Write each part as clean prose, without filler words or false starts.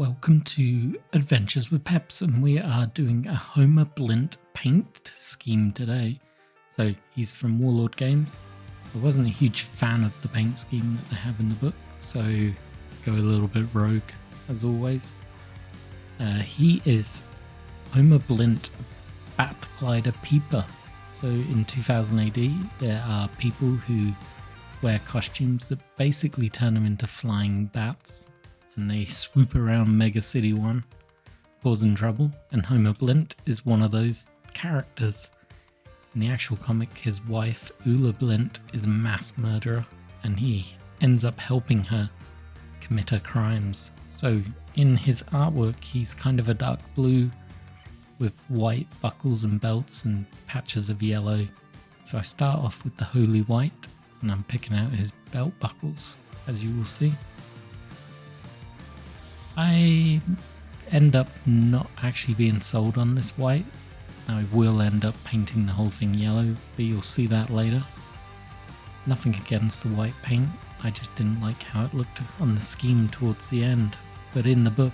Welcome to Adventures with Peps, and we are doing a Homer Blint paint scheme today. So he's from Warlord Games. I wasn't a huge fan of the paint scheme that they have in the book, so go a little bit rogue as always. He is Homer Blint, Bat Glider Peeper. So in 2000 AD, there are people who wear costumes that basically turn them into flying bats, and they swoop around Mega City 1, causing trouble, and Homer Blint is one of those characters. In the actual comic, his wife, Oola Blint, is a mass murderer, and he ends up helping her commit her crimes. So in his artwork, he's kind of a dark blue with white buckles and belts and patches of yellow. So I start off with the holy white, and I'm picking out his belt buckles, as you will see. I end up not actually being sold on this white. I will end up painting the whole thing yellow, but you'll see that later. Nothing against the white paint, I just didn't like how it looked on the scheme towards the end. But in the book,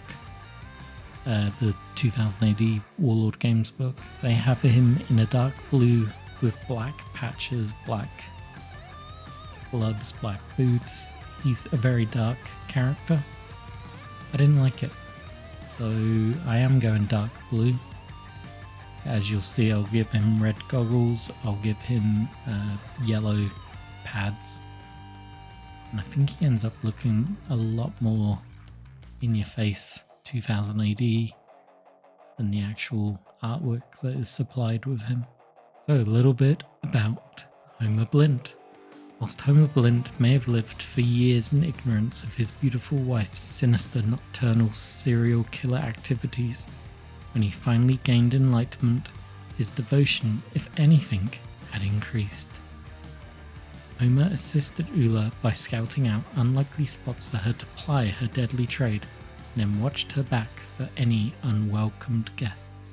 the 2000 AD Warlord Games book, they have him in a dark blue with black patches, black gloves, black boots. He's a very dark character. I didn't like it, so I am going dark blue. As you'll see, I'll give him red goggles, I'll give him yellow pads, and I think he ends up looking a lot more in your face 2000 AD than the actual artwork that is supplied with him. So a little bit about Homer Blint. Whilst Homer Blint may have lived for years in ignorance of his beautiful wife's sinister nocturnal serial killer activities, when he finally gained enlightenment, his devotion, if anything, had increased. Homer assisted Oola by scouting out unlikely spots for her to ply her deadly trade, and then watched her back for any unwelcomed guests.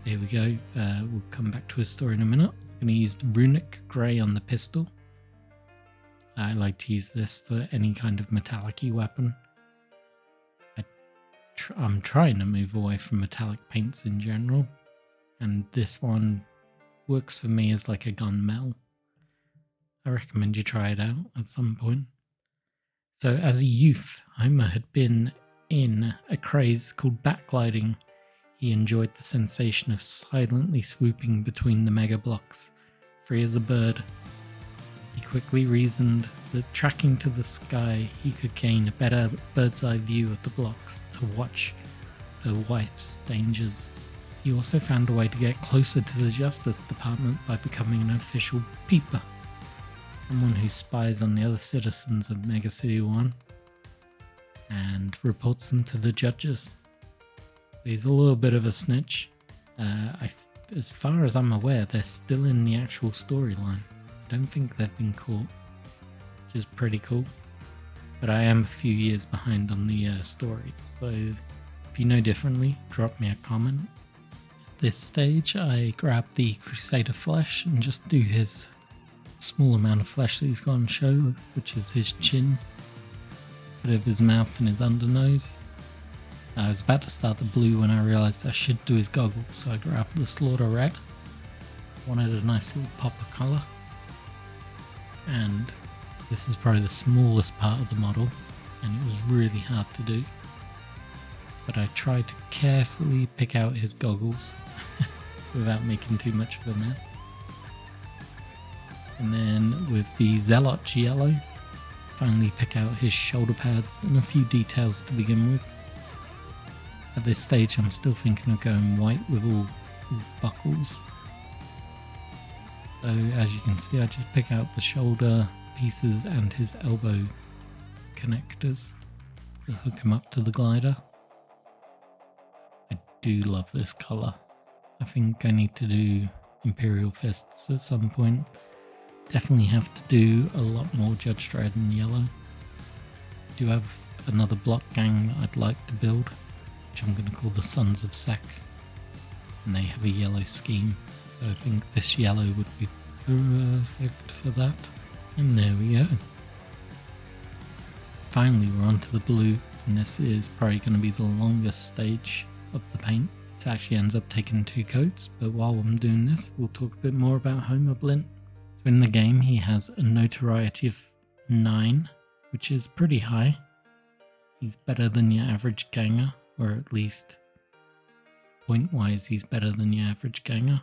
Here we go, we'll come back to his story in a minute. I'm going to use runic grey on the pistol. I like to use this for any kind of metallic-y weapon. I'm trying to move away from metallic paints in general, and this one works for me as like a gunmetal. I recommend you try it out at some point. So as a youth, Homer had been in a craze called backgliding. He enjoyed the sensation of silently swooping between the mega blocks, free as a bird. He quickly reasoned that tracking to the sky, he could gain a better bird's eye view of the blocks to watch the wife's dangers. He also found a way to get closer to the Justice Department by becoming an official peeper, someone who spies on the other citizens of Mega City 1 and reports them to the judges. So he's a little bit of a snitch. As far as I'm aware, they're still in the actual storyline. I don't think they've been caught, which is pretty cool, but I am a few years behind on the stories, so if you know differently, drop me a comment. At this stage, I grab the Crusader flesh and just do his small amount of flesh that he's got on show, which is his chin, bit of his mouth and his undernose. I was about to start the blue when I realised I should do his goggles, so I grabbed the Slaughter Red. Wanted a nice little pop of colour. And this is probably the smallest part of the model, and it was really hard to do, but I tried to carefully pick out his goggles without making too much of a mess. And then with the Zealot yellow, finally pick out his shoulder pads and a few details to begin with. At this stage I'm still thinking of going white with all his buckles. So as you can see, I just pick out the shoulder pieces and his elbow connectors to hook him up to the glider. I do love this colour. I think I need to do Imperial Fists at some point. Definitely have to do a lot more Judge Dredd in yellow. I do have another block gang that I'd like to build, which I'm going to call the Sons of Sek, and they have a yellow scheme. So I think this yellow would be perfect for that. And there we go. Finally we're onto the blue. and this is probably going to be the longest stage of the paint. This actually ends up taking 2 coats, but while I'm doing this, we'll talk a bit more about Homer Blint. So in the game, he has a notoriety of 9, which is pretty high. He's better than your average ganger, or at least point-wise, he's better than your average ganger.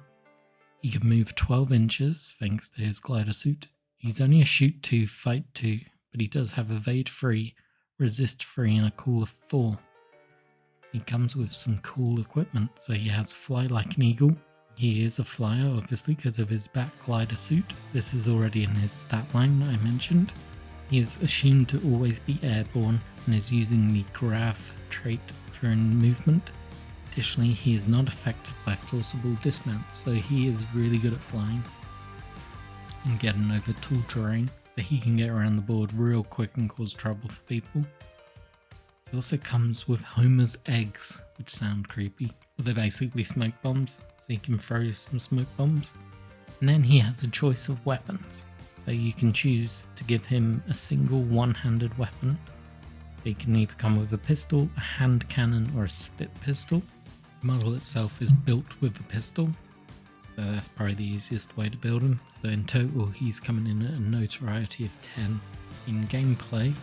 He can move 12 inches thanks to his glider suit. He's only a shoot 2, fight 2, but he does have evade 3, resist 3, and a cool of 4. He comes with some cool equipment, so he has fly like an eagle. He is a flyer, obviously, because of his back glider suit. This is already in his stat line that I mentioned. He is assumed to always be airborne and is using the grav trait during movement. Additionally, he is not affected by forcible dismounts, so he is really good at flying and getting over tall terrain, so he can get around the board real quick and cause trouble for people. He also comes with Homer's eggs, which sound creepy, but they're basically smoke bombs, so he can throw some smoke bombs. And then he has a choice of weapons, so you can choose to give him a single one-handed weapon. He can either come with a pistol, a hand cannon, or a spit pistol. The model itself is built with a pistol, so that's probably the easiest way to build him. So in total, he's coming in at a notoriety of 10. In gameplay,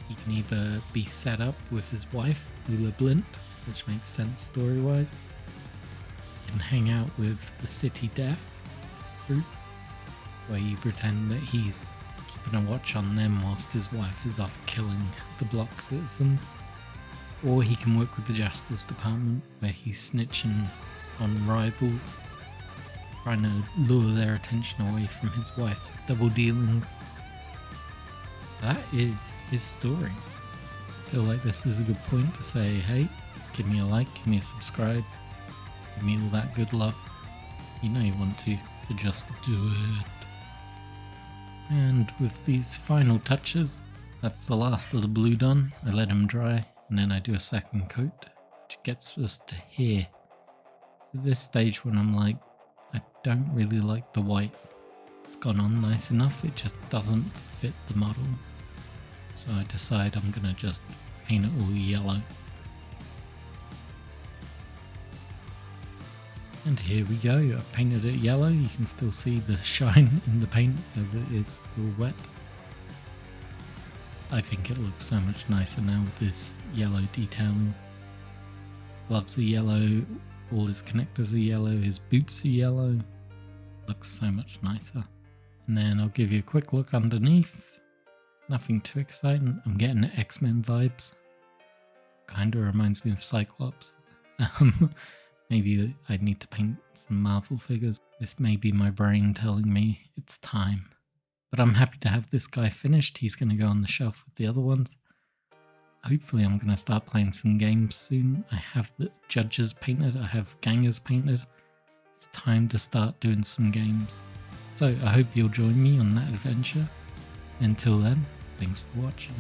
he can either be set up with his wife, Oola Blint, which makes sense story-wise. He can hang out with the City Death group, where you pretend that he's keeping a watch on them whilst his wife is off killing the block citizens. Or he can work with the Justice Department, where he's snitching on rivals, trying to lure their attention away from his wife's double dealings. That is his story. I feel like this is a good point to say, hey, give me a like, give me a subscribe, give me all that good love. You know you want to, so just do it. And with these final touches, that's the last of the blue done. I let him dry, and then I do a second coat, which gets us to here. So this stage when I'm like, I don't really like the white. It's gone on nice enough, it just doesn't fit the model. So I decide I'm gonna just paint it all yellow. And here we go, I've painted it yellow. You can still see the shine in the paint as it is still wet. I think it looks so much nicer now with this yellow detailing. Gloves are yellow, all his connectors are yellow, his boots are yellow. Looks so much nicer. And then I'll give you a quick look underneath. Nothing too exciting. I'm getting the X-Men vibes. Kinda reminds me of Cyclops. Maybe I need to paint some Marvel figures. This may be my brain telling me it's time. But I'm happy to have this guy finished. He's going to go on the shelf with the other ones. Hopefully I'm going to start playing some games soon. I have the judges painted. I have gangers painted. It's time to start doing some games. So I hope you'll join me on that adventure. Until then, thanks for watching.